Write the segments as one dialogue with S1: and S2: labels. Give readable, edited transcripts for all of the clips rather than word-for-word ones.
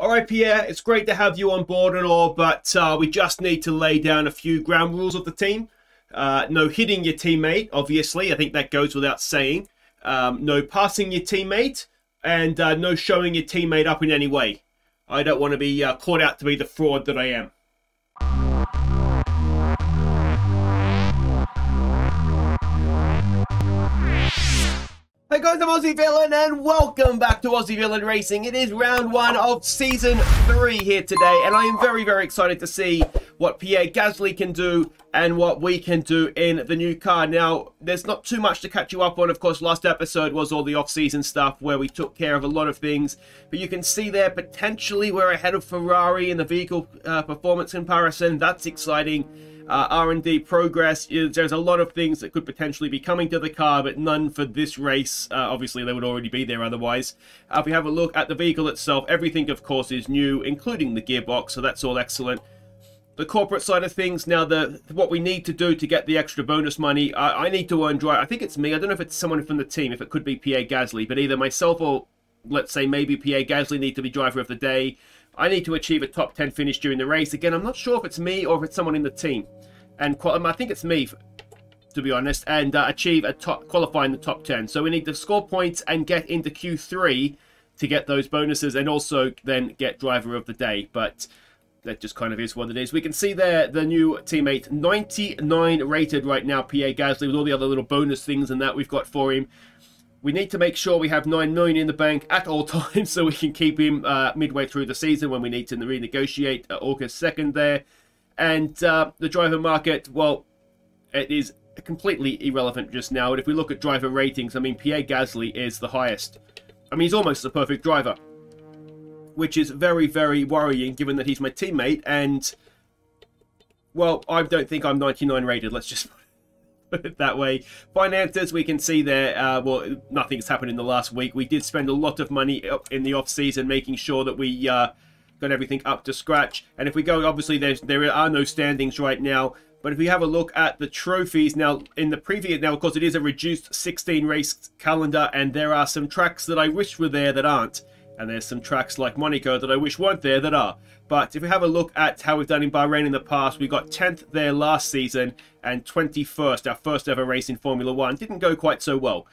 S1: All right, Pierre, it's great to have you on board and all, but we just need to lay down a few ground rules of the team. No hitting your teammate, obviously. I think that goes without saying. No passing your teammate, and no showing your teammate up in any way. I don't want to be caught out to be the fraud that I am. Hey guys, I'm Aussie Villain and welcome back to Aussie Villain Racing. It is round 1 of Season 3 here today, and I am very, very excited to see what Pierre Gasly can do and what we can do in the new car. Now, there's not too much to catch you up on. Of course, last episode was all the off-season stuff where we took care of a lot of things, but you can see there potentially we're ahead of Ferrari in the vehicle performance comparison. That's exciting. R&D progress. There's a lot of things that could potentially be coming to the car, but none for this race. Obviously, they would already be there otherwise. If we have a look at the vehicle itself, everything, of course, is new, including the gearbox, so that's all excellent. The corporate side of things, now, what we need to do to get the extra bonus money, I need to earn drive. I think it's me. I don't know if it's someone from the team, if it could be Pierre Gasly, but either myself or, let's say, maybe Pierre Gasly need to be driver of the day. I need to achieve a top 10 finish during the race. Again, I'm not sure if it's me or if it's someone in the team. And I think it's me, to be honest, and achieve qualify in the top 10. So we need to score points and get into Q3 to get those bonuses and also then get driver of the day. But that just kind of is what it is. We can see there the new teammate, 99 rated right now, Pierre Gasly, with all the other little bonus things and that we've got for him. We need to make sure we have 9 million in the bank at all times so we can keep him midway through the season when we need to renegotiate August 2nd there. And the driver market, well, it is completely irrelevant just now. And if we look at driver ratings, I mean, Pierre Gasly is the highest. I mean, he's almost the perfect driver, which is very, very worrying given that he's my teammate. And, well, I don't think I'm 99 rated. Let's just put it that way. Finances, we can see there, well, nothing's happened in the last week. We did spend a lot of money in the off-season making sure that we got everything up to scratch. And if we go, obviously, there are no standings right now. But if we have a look at the trophies, now, in the previous, now, of course, it is a reduced 16-race calendar, and there are some tracks that I wish were there that aren't. And there's some tracks like Monaco that I wish weren't there that are. But if we have a look at how we've done in Bahrain in the past, we got 10th there last season and 21st, our first ever race in Formula 1. Didn't go quite so well.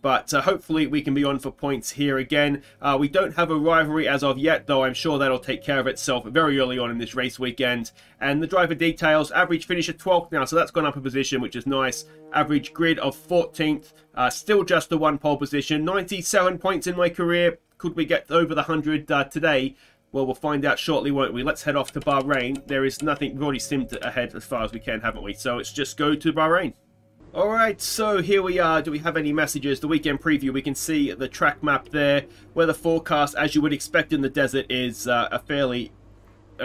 S1: But hopefully we can be on for points here again. We don't have a rivalry as of yet, though I'm sure that'll take care of itself very early on in this race weekend. And the driver details, average finish at 12th now, so that's gone up a position, which is nice. Average grid of 14th, still just the 1 pole position. 97 points in my career. Could we get over the 100 today? Well, we'll find out shortly, won't we? Let's head off to Bahrain. There is nothing, we've already simmed ahead as far as we can, haven't we? So it's just go to Bahrain. Alright, so here we are. Do we have any messages? The weekend preview, we can see the track map there. Weather forecast, as you would expect in the desert, is a fairly...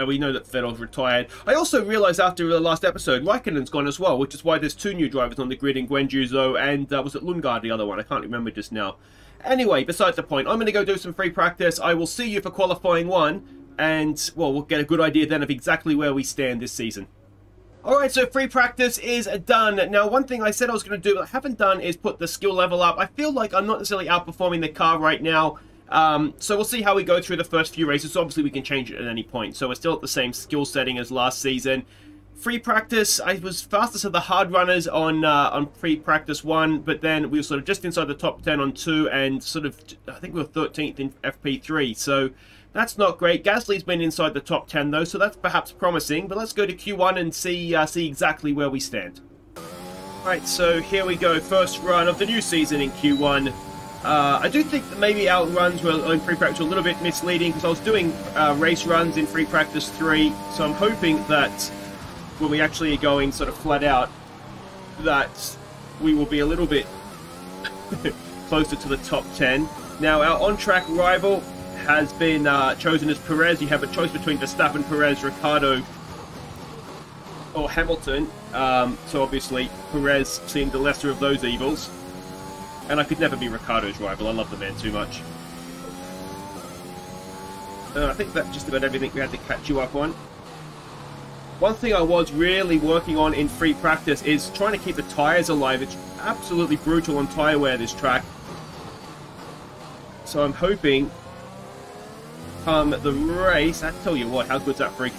S1: we know that Vettel's retired. I also realised after the last episode, Raikkonen's gone as well, which is why there's 2 new drivers on the grid in Guangzhou and was it Lundgaard, the other one? I can't remember just now. Anyway, besides the point, I'm going to go do some free practice. I will see you for qualifying 1, and, well, we'll get a good idea then of exactly where we stand this season. Alright, so free practice is done. Now, one thing I said I was going to do, but I haven't done, is put the skill level up. I feel like I'm not necessarily outperforming the car right now. So we'll see how we go through the first few races. So obviously, we can change it at any point. So we're still at the same skill setting as last season. Free practice, I was fastest of the hard runners on free practice 1, but then we were sort of just inside the top 10 on 2, and sort of, I think we were 13th in FP3, so that's not great. Gasly's been inside the top 10 though, so that's perhaps promising, but let's go to Q1 and see exactly where we stand. Alright, so here we go, first run of the new season in Q1. I do think that maybe our runs were in free practice a little bit misleading, because I was doing race runs in free practice 3, so I'm hoping that when we actually are going sort of flat out, that we will be a little bit closer to the top 10. Now, our on-track rival has been chosen as Perez. You have a choice between Verstappen, Perez, Ricciardo, or Hamilton. So obviously, Perez seemed the lesser of those evils. And I could never be Ricciardo's rival. I love the man too much. I think that's just about everything we had to catch you up on. One thing I was really working on in free practice is trying to keep the tyres alive. It's absolutely brutal on tyre wear, this track. So I'm hoping come the race, I tell you what, how good's that freak?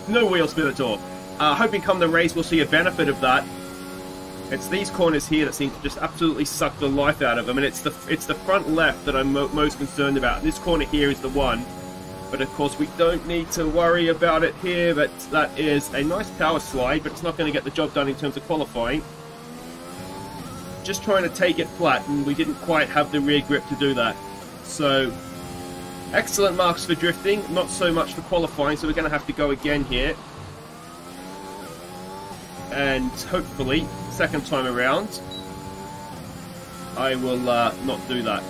S1: No wheel spin at all. Hoping come the race we'll see a benefit of that. It's these corners here that seem to just absolutely suck the life out of them, and it's the front left that I'm most concerned about. This corner here is the one, but of course we don't need to worry about it here. But that is a nice power slide, but it's not going to get the job done in terms of qualifying. Just trying to take it flat, and we didn't quite have the rear grip to do that. So, excellent marks for drifting, not so much for qualifying, so we're going to have to go again here. And hopefully, second time around, I will not do that.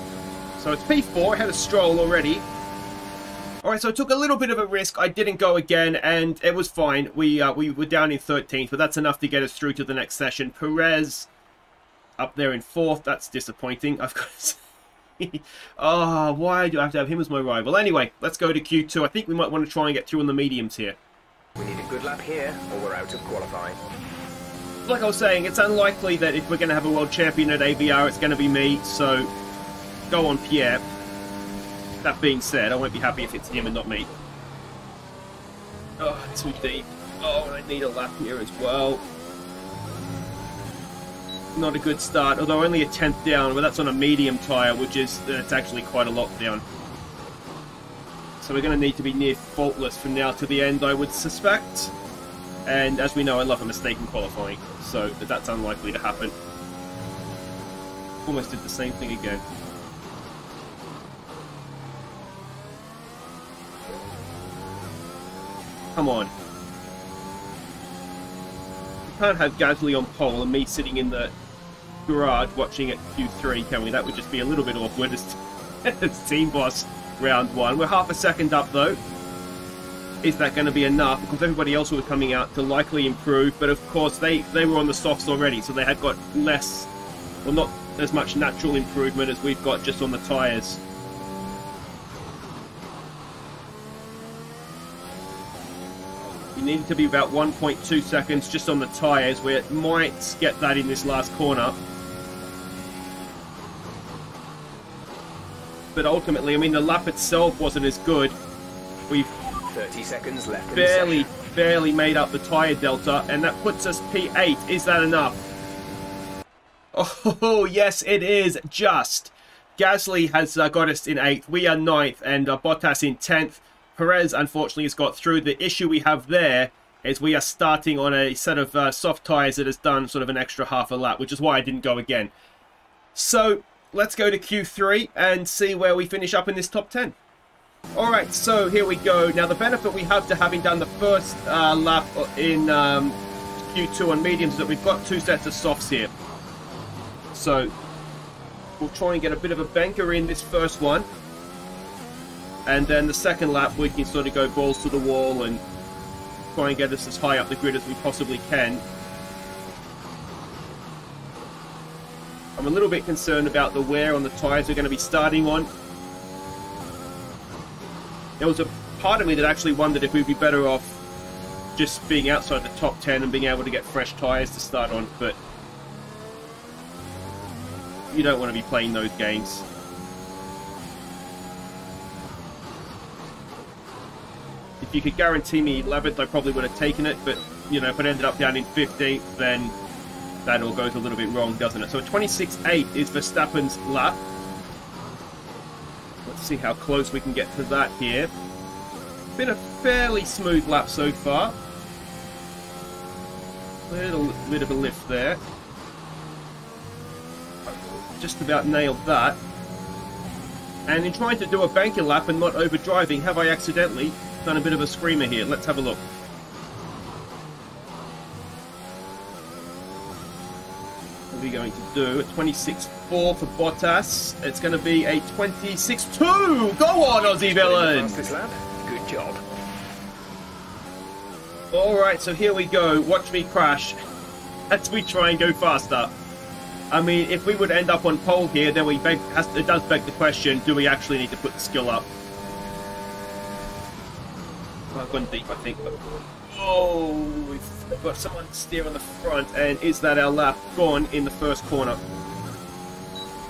S1: So it's P4, I had a stroll already. Alright, so I took a little bit of a risk, I didn't go again, and it was fine. We were down in 13th, but that's enough to get us through to the next session. Perez up there in 4th, that's disappointing. I've got to say, oh, why do I have to have him as my rival? Anyway, let's go to Q2. I think we might want to try and get through on the mediums here.
S2: We need a good lap here, or we're out of qualifying.
S1: Like I was saying, it's unlikely that if we're going to have a world champion at AVR, it's going to be me, so go on Pierre. That being said, I won't be happy if it's him and not me. Oh, too deep. Oh, I need a lap here as well. Not a good start, although only a 10th down, but that's on a medium tyre, which is, it's actually quite a lot down. So we're going to need to be near faultless from now to the end, I would suspect. And as we know, I love a mistake in qualifying, so that's unlikely to happen. Almost did the same thing again. Come on. We can't have Gasly on pole and me sitting in the garage watching at Q3, can we? That would just be a little bit awkward as team boss round 1. We're half a second up though. Is that going to be enough? Because everybody else who was coming out to likely improve, but of course they were on the softs already, so they had got less, well, not as much natural improvement as we've got just on the tyres. You need to be about 1.2 seconds just on the tyres. We might get that in this last corner. But ultimately, I mean, the lap itself wasn't as good. We've
S2: 30 seconds left.
S1: barely made up the tyre delta, and that puts us P8. Is that enough? Oh, yes, it is just. Gasly has got us in 8th. We are 9th, and Bottas in 10th. Perez, unfortunately, has got through. The issue we have there is we are starting on a set of soft tyres that has done sort of an extra half a lap, which is why I didn't go again. So, let's go to Q3 and see where we finish up in this top 10. Alright, so here we go. Now, the benefit we have to having done the first lap in Q2 on mediums is that we've got 2 sets of softs here. So, we'll try and get a bit of a banker in this first one. And then the second lap, we can sort of go balls to the wall and try and get us as high up the grid as we possibly can. I'm a little bit concerned about the wear on the tyres we're going to be starting on. There was a part of me that actually wondered if we'd be better off just being outside the top 10 and being able to get fresh tyres to start on, but you don't want to be playing those games. If you could guarantee me 11th, I probably would have taken it, but, you know, if it ended up down in 15th, then that all goes a little bit wrong, doesn't it? So 26.8 is Verstappen's lap. Let's see how close we can get to that here. Been a fairly smooth lap so far. Little bit of a lift there. Just about nailed that. And in trying to do a banker lap and not overdriving, have I accidentally done a bit of a screamer here? Let's have a look. What are we going to do? A 26.4 for Bottas. It's going to be a 26.2. Go on, Aussie Villain!
S2: Good job.
S1: Alright, so here we go. Watch me crash as we try and go faster. I mean, if we would end up on pole here, then it does beg the question, do we actually need to put the skill up? Well, I've gone deep, I think. But... oh, we've got someone steer on the front, and is that our lap? Gone in the first corner.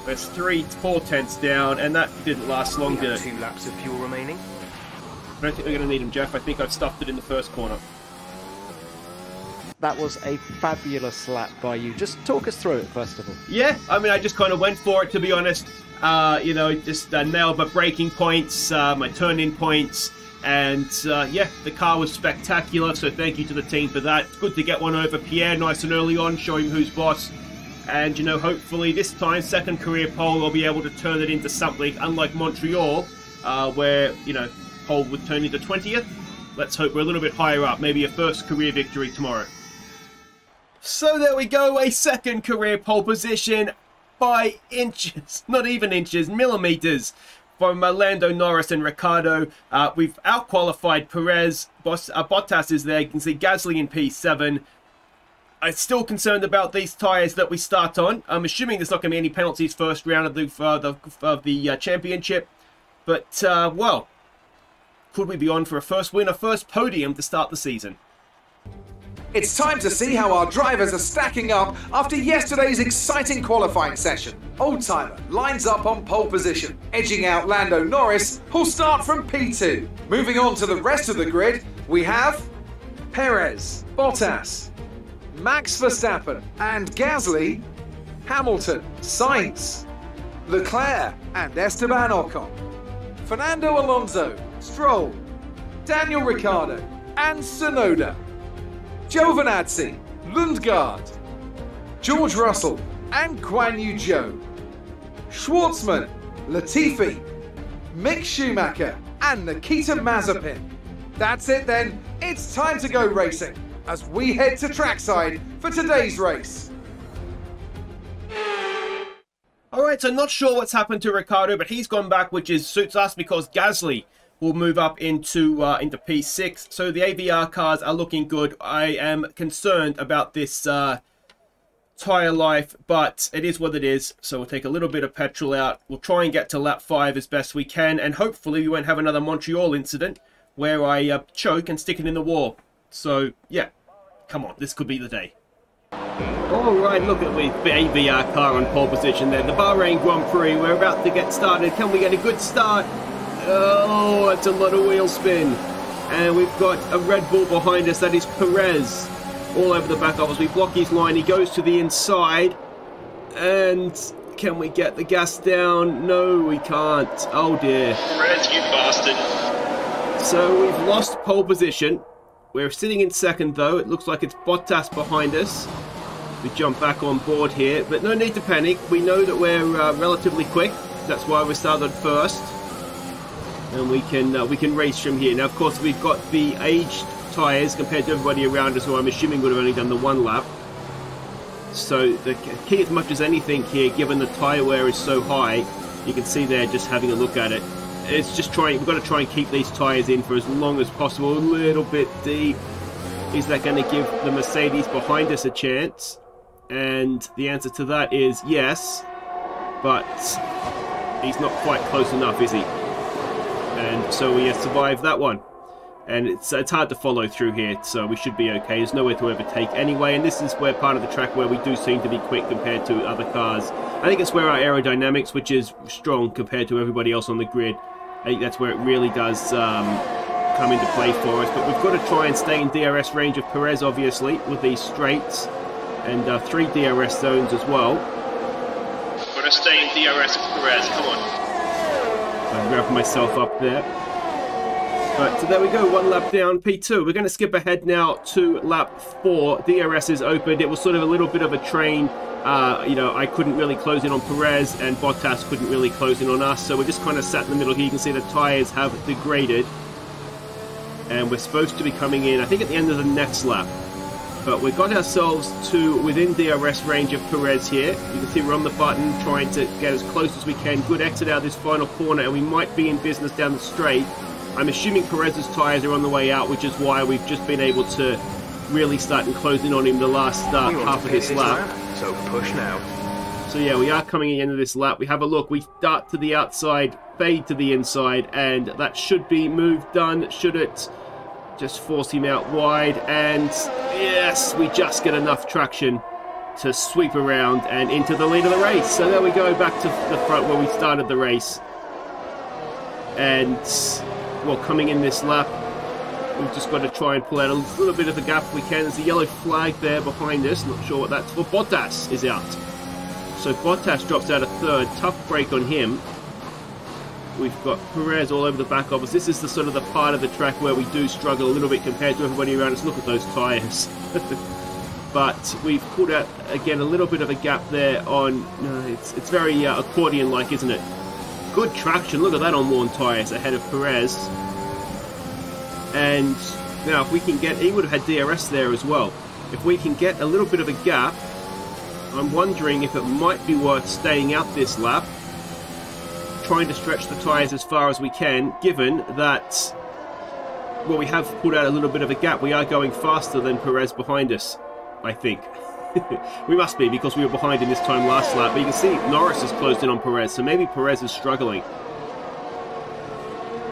S1: There's 4 tenths down, and that didn't last long, did it?
S2: 2 laps of fuel remaining.
S1: I don't think we're going to need him, Jeff. I think I've stuffed it in the first corner.
S3: That was a fabulous lap by you. Just talk us through it, first of all.
S1: Yeah, I mean, I just kind of went for it, to be honest. You know, just nailed my braking points, my turn-in points, and yeah, the car was spectacular, so thank you to the team for that. It's good to get one over Pierre nice and early on, show him who's boss. And, you know, hopefully this time, second career pole, I'll be able to turn it into something, unlike Montreal, where, you know, pole would turn into 20th. Let's hope we're a little bit higher up, maybe a first career victory tomorrow. So there we go, a second career pole position by inches, not even inches, millimeters, from Lando Norris and Ricciardo. We've out-qualified Perez. Bottas is there. You can see Gasly in P7. I'm still concerned about these tyres that we start on. I'm assuming there's not going to be any penalties first round of the championship. But, well, could we be on for a first win, a first podium to start the season?
S4: It's time to see how our drivers are stacking up after yesterday's exciting qualifying session. Old-timer lines up on pole position, edging out Lando Norris, who'll start from P2. Moving on to the rest of the grid, we have Perez, Bottas, Max Verstappen and Gasly, Hamilton, Sainz, Leclerc and Esteban Ocon, Fernando Alonso, Stroll, Daniel Ricciardo and Tsunoda, Giovinazzi, Lundgaard, George Russell and Guan Yu Zhou, Schwartzman, Latifi, Mick Schumacher and Nikita Mazepin. That's it then, it's time to go racing as we head to trackside for today's race.
S1: Alright, so not sure what's happened to Ricciardo, but he's gone back, which suits us because Gasly will move up into P6. So the AVR cars are looking good. I am concerned about this tyre life, but it is what it is. So we'll take a little bit of petrol out. We'll try and get to lap 5 as best we can, and hopefully we won't have another Montreal incident where I choke and stick it in the wall. So yeah, come on, this could be the day. Alright, look at the AVR car on pole position there. The Bahrain Grand Prix, we're about to get started. Can we get a good start? Oh, it's a lot of wheel spin. And we've got a Red Bull behind us. That is Perez all over the back of us. We block his line. He goes to the inside. And can we get the gas down? No, we can't. Oh, dear. Perez, you bastard. So we've lost pole position. We're sitting in second, though. It looks like it's Bottas behind us. We jump back on board here. But no need to panic. We know that we're relatively quick. That's why we started first. And we can race from here. Now, of course, we've got the aged tyres compared to everybody around us, who I'm assuming would have only done the one lap. So the key, as much as anything here, given the tyre wear is so high, you can see there just having a look at it. It's just we've got to try and keep these tyres in for as long as possible. A little bit deep. Is that going to give the Mercedes behind us a chance? And the answer to that is yes, but he's not quite close enough, is he? And so we survived that one. And it's hard to follow through here, so we should be okay. There's nowhere to overtake anyway, and this is where part of the track where we do seem to be quick compared to other cars. I think it's where our aerodynamics, which is strong compared to everybody else on the grid, I think that's where it really does come into play for us. But we've got to try and stay in DRS range of Perez, obviously, with these straights, and 3 DRS zones as well. Got to stay in DRS of Perez, come on. I wrap myself up there. But so there we go, 1 lap down, P2. We're going to skip ahead now to lap 4. DRS is opened. It was sort of a little bit of a train. You know, I couldn't really close in on Perez, and Bottas couldn't really close in on us. So we're just kind of sat in the middle here. You can see the tyres have degraded. And we're supposed to be coming in, I think, at the end of the next lap. But we've got ourselves to within DRS range of Perez here. You can see we're on the button trying to get as close as we can. Good exit out of this final corner, and we might be in business down the straight. I'm assuming Perez's tyres are on the way out, which is why we've just been able to really start closing on him the last half of this lap.
S2: So push now.
S1: So yeah, we are coming at the end of this lap. We have a look. We dart to the outside, fade to the inside, and that should be move done, should it? Just force him out wide, and yes, we just get enough traction to sweep around and into the lead of the race. So there we go, back to the front where we started the race. And well, coming in this lap. We've just got to try and pull out a little bit of the gap if we can. There's a yellow flag there behind us. Not sure what that's for. Bottas is out. So Bottas drops out a third. Tough break on him. We've got Perez all over the back of us. This is the sort of the part of the track where we do struggle a little bit compared to everybody around us. Look at those tyres. But we've pulled out, again, a little bit of a gap there on... No, it's very accordion-like, isn't it? Good traction. Look at that on worn tyres ahead of Perez. And now if we can get... He would have had DRS there as well. If we can get a little bit of a gap, I'm wondering if it might be worth staying out this lap, trying to stretch the tyres as far as we can, given that, well, we have put out a little bit of a gap. We are going faster than Perez behind us, I think. We must be, because we were behind him this time last lap. But you can see Norris has closed in on Perez, so maybe Perez is struggling.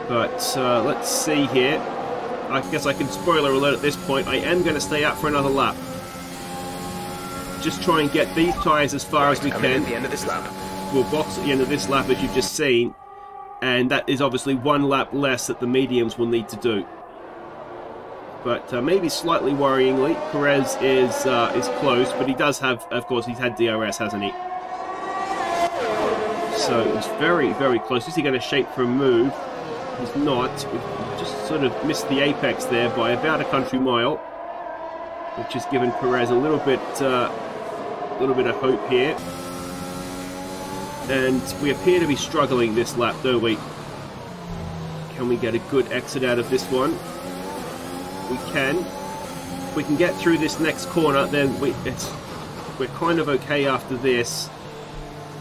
S1: But let's see here. I guess I can spoiler alert at this point. I am going to stay out for another lap. Just try and get these tyres as far as we can.
S2: At the end of this lap.
S1: We'll box at the end of this lap, as you've just seen, and that is obviously one lap less that the mediums will need to do. But maybe slightly worryingly, Perez is close, but he does have, of course, he's had DRS, hasn't he? So it's very, very close. Is he going to shape for a move? He's not. We've just sort of missed the apex there by about a country mile, which has given Perez a little bit of hope here. And we appear to be struggling this lap, don't we? Can we get a good exit out of this one? We can. If we can get through this next corner, then we're kind of okay after this.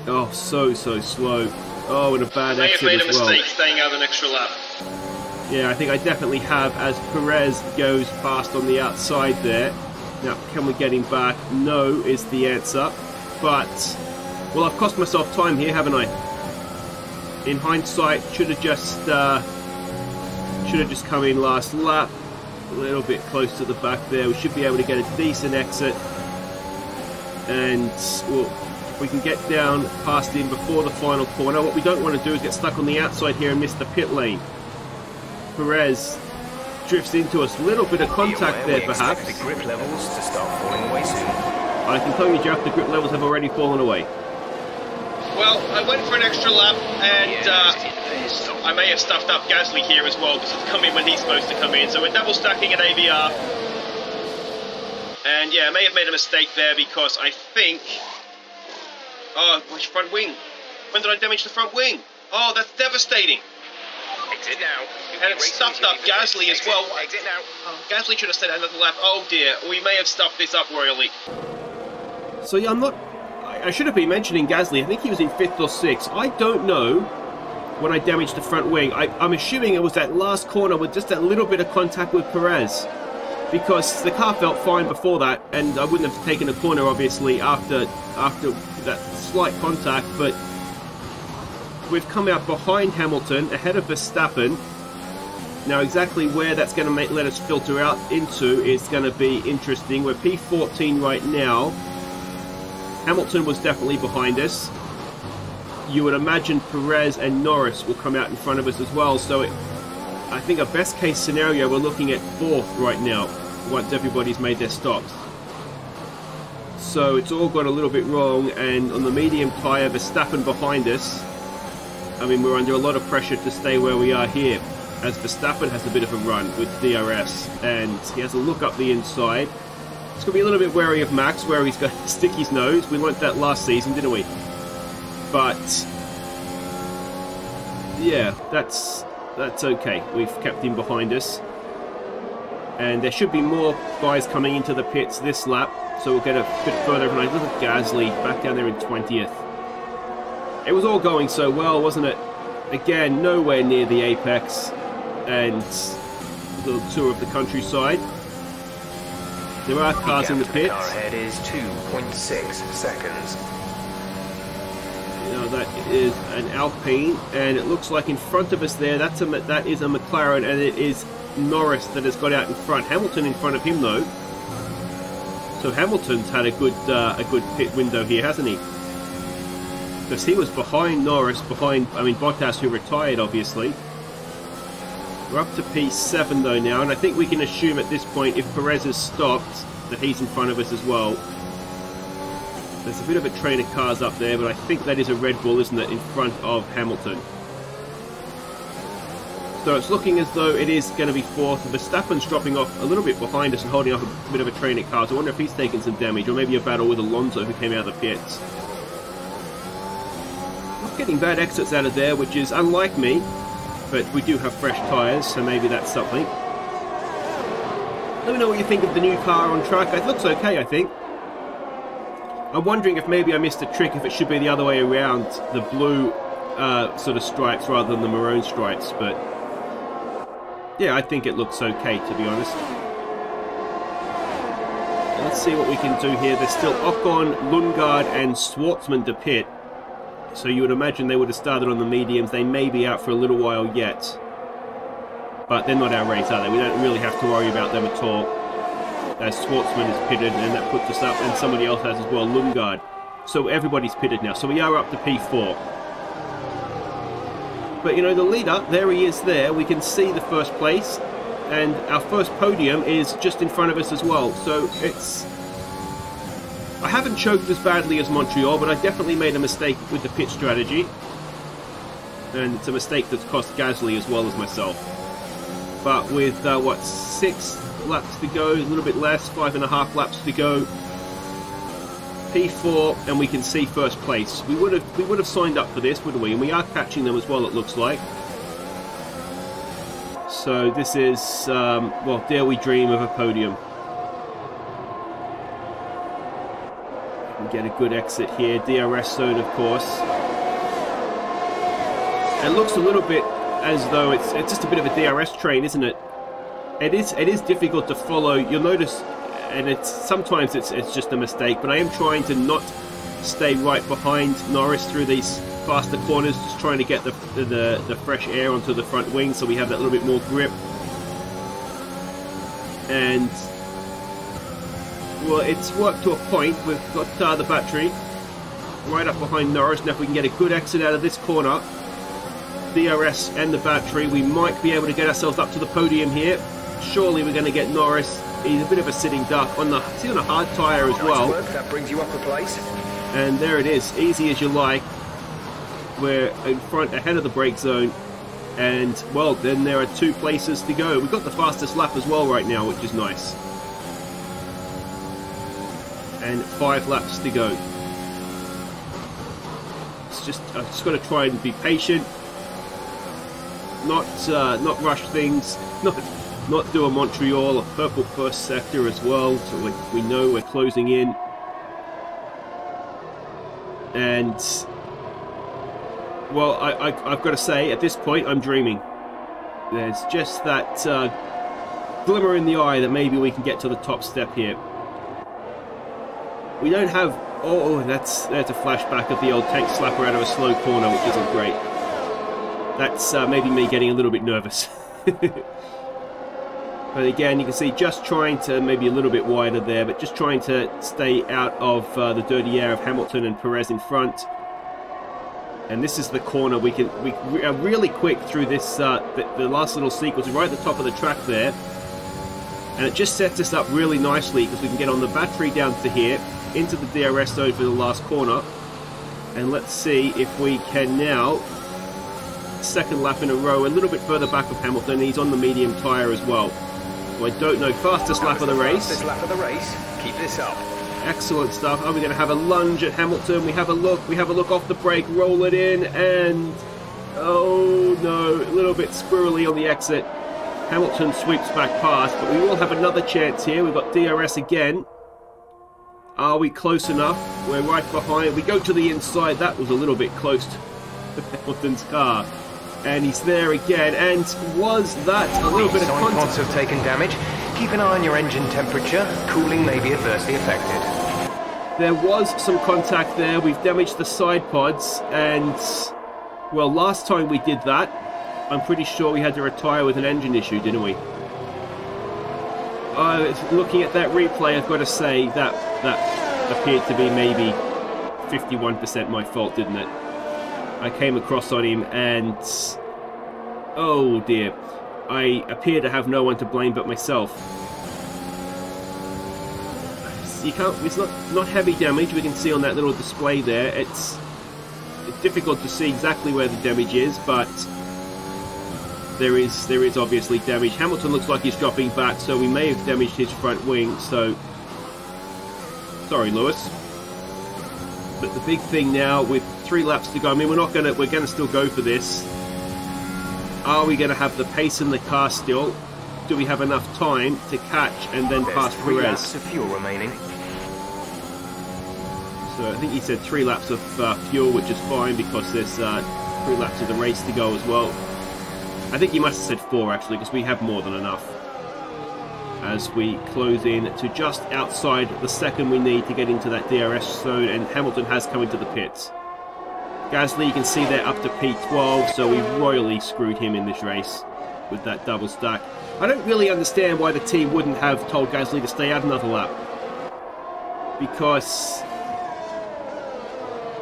S1: Oh, so slow. Oh, and a bad exit as well.
S5: May have made a mistake staying out an extra lap.
S1: Yeah, I think I definitely have, as Perez goes past on the outside there. Now, can we get him back? No is the answer. But, well, I've cost myself time here, haven't I? In hindsight, should have just come in last lap. A little bit close to the back there. We should be able to get a decent exit. And, well, if we can get down past him before the final corner. What we don't want to do is get stuck on the outside here and miss the pit lane. Perez drifts into us. A little bit of contact there, perhaps.
S2: The grip levels to start falling away soon.
S1: I can tell you, Jeff, the grip levels have already fallen away.
S5: Well, I went for an extra lap, and I may have stuffed up Gasly here as well, because it's come in when he's supposed to come in. So we're double stacking at AVR. And yeah, I may have made a mistake there, because I think... Oh, which front wing? When did I damage the front wing? Oh, that's devastating.
S2: Exit now.
S5: And it stuffed up Gasly as well.
S2: Exit now.
S5: Oh, Gasly should have stayed another lap. Oh dear, we may have stuffed this up royally.
S1: So yeah, I should have been mentioning Gasly. I think he was in 5th or 6th. I don't know when I damaged the front wing. I'm assuming it was that last corner with just that little bit of contact with Perez, because the car felt fine before that, and I wouldn't have taken a corner obviously after that slight contact. But we've come out behind Hamilton, ahead of Verstappen. Now exactly where that's going to let us filter out into is going to be interesting. We're P14 right now. Hamilton was definitely behind us. You would imagine Perez and Norris will come out in front of us as well. So I think a best case scenario, we're looking at 4th right now, once everybody's made their stops. So it's all got a little bit wrong, and on the medium tyre, Verstappen behind us. I mean, we're under a lot of pressure to stay where we are here, as Verstappen has a bit of a run with DRS, and he has a look up the inside. It's going to be a little bit wary of Max, where he's going to stick his nose. We learnt that last season, didn't we? But yeah, that's okay. We've kept him behind us, and there should be more guys coming into the pits this lap, so we'll get a bit further. And look at Gasly back down there in 20th. It was all going so well, wasn't it? Again, nowhere near the apex, and a little tour of the countryside. There are cars in the pits.
S2: The car ahead is 2.6 seconds.
S1: Now that is an Alpine, and it looks like in front of us there, that is a McLaren, and it is Norris that has got out in front. Hamilton in front of him though. So Hamilton's had a good pit window here, hasn't he? Because he was behind Norris, Bottas, who retired obviously. We're up to P7 though now, and I think we can assume at this point, if Perez has stopped, that he's in front of us as well. There's a bit of a train of cars up there, but I think that is a Red Bull, isn't it, in front of Hamilton. So it's looking as though it is going to be fourth. Verstappen's dropping off a little bit behind us and holding up a bit of a train of cars. I wonder if he's taken some damage, or maybe a battle with Alonso who came out of the pits. Not getting bad exits out of there, which is unlike me, but we do have fresh tyres, so maybe that's something. Let me know what you think of the new car on track. It looks okay, I think. I'm wondering if maybe I missed a trick, if it should be the other way around, the blue sort of stripes rather than the maroon stripes, but yeah, I think it looks okay, to be honest. Let's see what we can do here. There's still Ocon, Lundgaard and Schwartzman to pit. So you would imagine they would have started on the mediums. They may be out for a little while yet. But they're not our race, are they? We don't really have to worry about them at all. As Schwartzman is pitted, and that puts us up, and somebody else has as well, Lundgaard. So everybody's pitted now. So we are up to P4. But, you know, the leader, there he is there. We can see the first place. And our first podium is just in front of us as well. So it's... I haven't choked as badly as Montreal, but I definitely made a mistake with the pit strategy. And it's a mistake that's cost Gasly as well as myself. But with, what, 6 laps to go, a little bit less, 5.5 laps to go. P4, and we can see first place. We would have signed up for this, wouldn't we? And we are catching them as well, it looks like. So this is, well, dare we dream of a podium. We get a good exit here, DRS zone, of course. It looks a little bit as though it's just a bit of a DRS train, isn't it? It is difficult to follow. You'll notice, and sometimes it's just a mistake, but I am trying to not stay right behind Norris through these faster corners, just trying to get the fresh air onto the front wing so we have that little bit more grip. And well, it's worked to a point. We've got the battery right up behind Norris. Now if we can get a good exit out of this corner, DRS and the battery, we might be able to get ourselves up to the podium here. Surely we're going to get Norris. He's a bit of a sitting duck on a hard tyre as well.
S2: That brings you up a place.
S1: And there it is, easy as you like. We're in front, ahead of the brake zone, and well, then there are 2 places to go. We've got the fastest lap as well right now, which is nice. And 5 laps to go. It's just, I've just got to try and be patient, not rush things, not do a Montreal, a purple first sector as well, so we know we're closing in. And well, I've got to say, at this point, I'm dreaming. There's just that glimmer in the eye that maybe we can get to the top step here. We don't have... Oh, there's a flashback of the old tank slapper out of a slow corner, which isn't great. That's maybe me getting a little bit nervous. But again, you can see just trying to maybe a little bit wider there, but just trying to stay out of the dirty air of Hamilton and Perez in front. And this is the corner. We are really quick through this, the last little sequence, right at the top of the track there. And it just sets us up really nicely because we can get on the battery down to here, into the DRS zone for the last corner. And let's see if we can now, second lap in a row, a little bit further back of Hamilton. He's on the medium tyre as well. So I don't know, fastest lap of the race.
S2: Fastest lap of the race. Keep this up.
S1: Excellent stuff. Are we going to have a lunge at Hamilton? We have a look off the brake, roll it in, and oh no, a little bit squirrely on the exit. Hamilton sweeps back past, but we will have another chance here. We've got DRS again. Are we close enough? We're right behind. We go to the inside. That was a little bit close to Hamilton's car. And he's there again. And was that a little bit of contact?
S2: Pods have taken damage. Keep an eye on your engine temperature. Cooling may be adversely affected.
S1: There was some contact there. We've damaged the side pods. And, well, last time we did that, I'm pretty sure we had to retire with an engine issue, didn't we? Looking at that replay, I've got to say that appeared to be maybe 51% my fault, didn't it? I came across on him and... oh dear. I appear to have no one to blame but myself. You can't, it's not heavy damage. We can see on that little display there. It's difficult to see exactly where the damage is, but there is obviously damage. Hamilton looks like he's dropping back, so we may have damaged his front wing. So sorry, Lewis. But the big thing now, with 3 laps to go, I mean, we're gonna still go for this. Are we gonna have the pace in the car still? Do we have enough time to catch and then pass Perez?
S2: 3 laps of fuel remaining.
S1: So I think he said 3 laps of fuel, which is fine because there's 3 laps of the race to go as well. I think he must have said 4 actually, because we have more than enough. As we close in to just outside the second we need to get into that DRS zone, and Hamilton has come into the pits. Gasly, you can see there up to P12, so we royally screwed him in this race with that double stack. I don't really understand why the team wouldn't have told Gasly to stay out another lap. Because,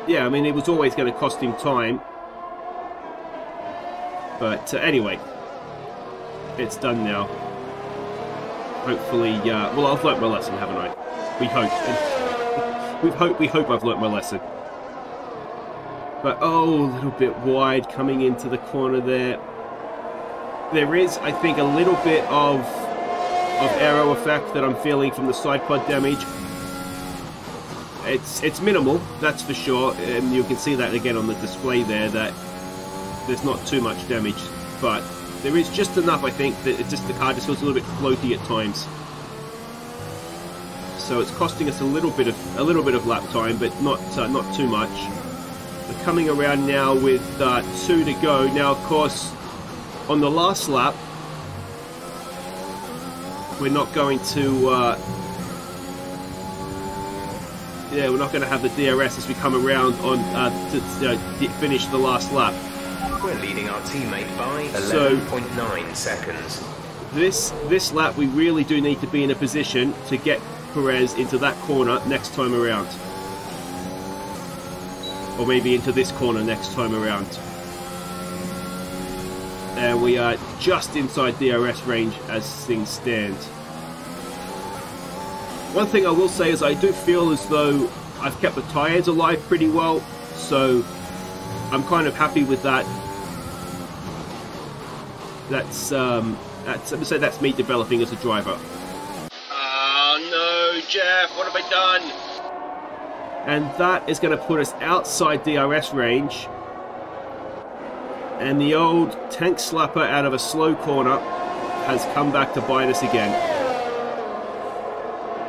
S1: yeah, I mean, it was always going to cost him time. But anyway, it's done now. Hopefully, well, I've learnt my lesson, haven't I? We hope. We hope I've learnt my lesson. But, oh, a little bit wide coming into the corner there. There is, I think, a little bit of aero effect that I'm feeling from the side pod damage. It's minimal, that's for sure, and you can see that again on the display there, that there's not too much damage, but there is just enough, I think, that the car just feels a little bit floaty at times. So it's costing us a little bit of lap time, but not too much. We're coming around now with 2 to go. Now, of course, on the last lap, we're not going to we're not going to have the DRS as we come around on to finish the last lap.
S2: We're leading our teammate by 11.9 seconds.
S1: This lap, we really do need to be in a position to get Perez into that corner next time around. Or maybe into this corner next time around. And we are just inside DRS range as things stand. One thing I will say is I do feel as though I've kept the tyres alive pretty well, so I'm kind of happy with that. Let me say that's me developing as a driver.
S5: Oh no, Jeff, what have I done?
S1: And that is going to put us outside DRS range. And the old tank slapper out of a slow corner has come back to bite us again.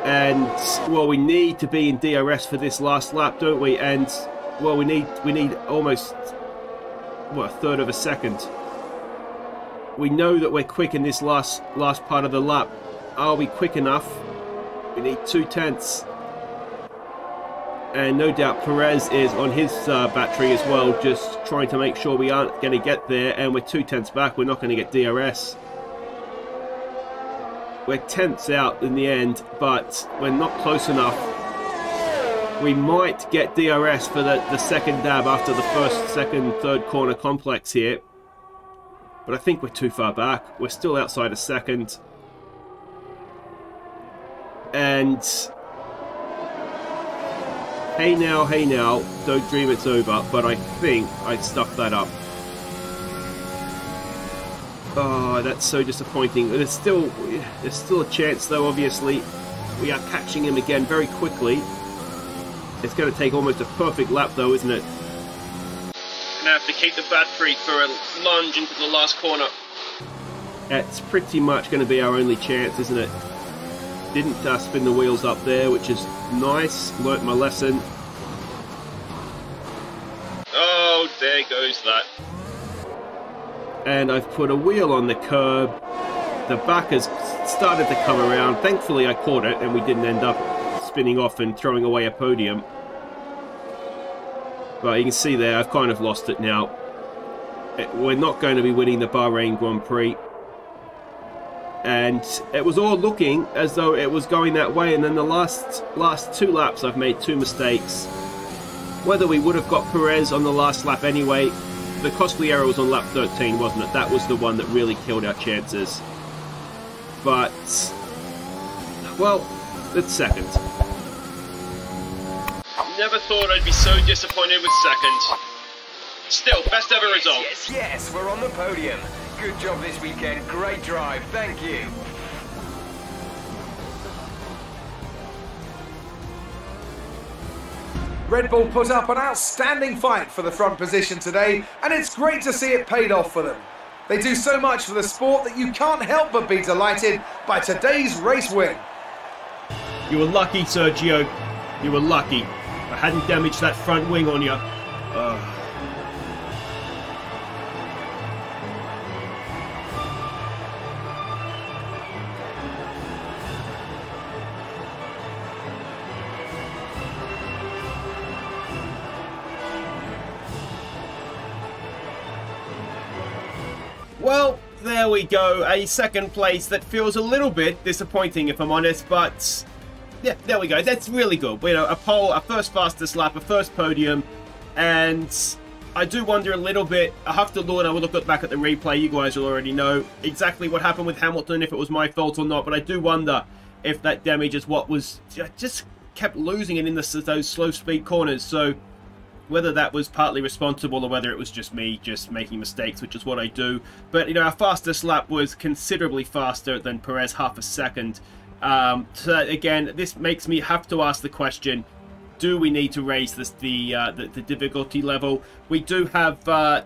S1: And, well, we need to be in DRS for this last lap, don't we? And, well, we need almost, what, a third of a second. We know that we're quick in this last part of the lap. Are we quick enough? We need 2/10. And no doubt Perez is on his battery as well, just trying to make sure we aren't going to get there. And we're 2/10 back, we're not going to get DRS. We're 10ths out in the end, but we're not close enough. We might get DRS for the second dab after the first, second, third corner complex here. But I think we're too far back. We're still outside a second. And hey now, don't dream it's over, but I think I stuffed that up. Oh, that's so disappointing. There's still a chance though, obviously. We are catching him again very quickly. It's going to take almost a perfect lap though, isn't it?
S5: Gonna have to keep the battery for a lunge into the last corner.
S1: That's pretty much going to be our only chance, isn't it? Didn't spin the wheels up there, which is nice. Learnt my lesson.
S5: Oh, there goes that.
S1: And I've put a wheel on the curb. The back has started to come around. Thankfully I caught it and we didn't end up spinning off and throwing away a podium. But you can see there, I've kind of lost it now. We're not going to be winning the Bahrain Grand Prix. And it was all looking as though it was going that way, and then the last 2 laps I've made 2 mistakes. Whether we would have got Perez on the last lap anyway, the costly error was on lap 13, wasn't it? That was the one that really killed our chances. But, well, it's second.
S5: Never thought I'd be so disappointed with second. Still, best ever result.
S2: Yes, we're on the podium. Good job this weekend. Great drive. Thank you.
S4: Red Bull put up an outstanding fight for the front position today, and it's great to see it paid off for them. They do so much for the sport that you can't help but be delighted by today's race win.
S1: You were lucky, Sergio. You were lucky. I hadn't damaged that front wing on you. Well, there we go. A second place that feels a little bit disappointing, if I'm honest, but yeah, there we go. That's really good. You know, a pole, a first fastest lap, a first podium, and I do wonder a little bit. I have to look, and I will look back at the replay. You guys will already know exactly what happened with Hamilton, if it was my fault or not, but I do wonder if that damage is what was just kept losing it in those slow speed corners. So whether that was partly responsible or whether it was just me just making mistakes, which is what I do. But, you know, our fastest lap was considerably faster than Perez, half a second. So again, this makes me have to ask the question, do we need to raise the difficulty level? We do have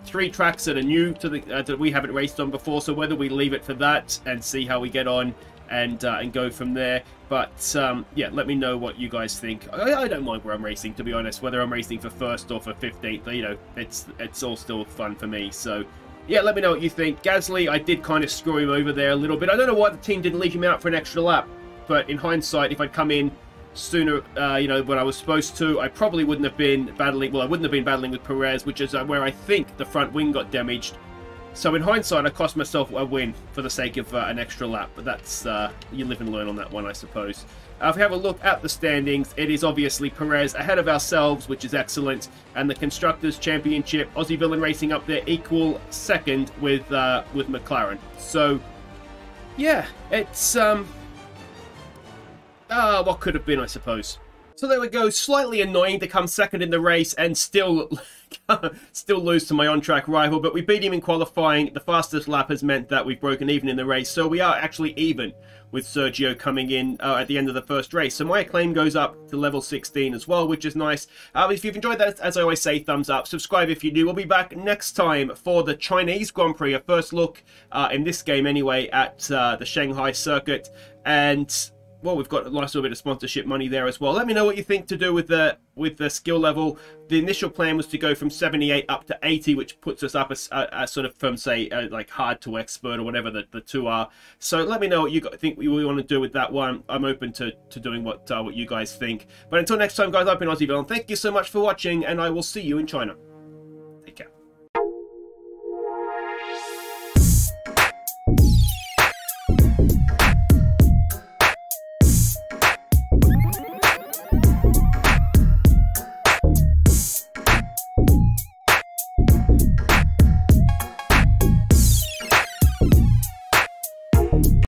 S1: 3 tracks that are new to the that we haven't raced on before, so whether we leave it for that and see how we get on and go from there. But yeah, let me know what you guys think. I don't mind where I'm racing, to be honest, whether I'm racing for 1st or for 15th. You know, it's all still fun for me. So yeah, let me know what you think. Gasly, I did kind of screw him over there a little bit. I don't know why the team didn't leave him out for an extra lap, but in hindsight, if I'd come in sooner, you know, when I was supposed to, I probably wouldn't have been battling. Well, I wouldn't have been battling with Perez, which is where I think the front wing got damaged. So in hindsight, I cost myself a win for the sake of an extra lap, but that's, you live and learn on that one, I suppose. If we have a look at the standings, it is obviously Perez ahead of ourselves, which is excellent, and the Constructors' Championship, Aussie Villain Racing up there, equal second with McLaren. So, yeah, it's, what could have been, I suppose. So there we go, slightly annoying to come second in the race and still lose to my on-track rival, but we beat him in qualifying. The fastest lap has meant that we've broken even in the race, so we are actually even with Sergio coming in at the end of the first race. So my acclaim goes up to level 16 as well, which is nice. If you've enjoyed that, as I always say, thumbs up, subscribe if you do. We'll be back next time for the Chinese Grand Prix, a first look in this game anyway at the Shanghai circuit, and well, we've got a nice little bit of sponsorship money there as well. Let me know what you think to do with the skill level. The initial plan was to go from 78 up to 80, which puts us up a sort of from, say, like hard to expert or whatever the two are. So let me know what you think we want to do with that one. I'm open to doing what you guys think. But until next time, guys, I've been Aussie Villain. Thank you so much for watching, and I will see you in China.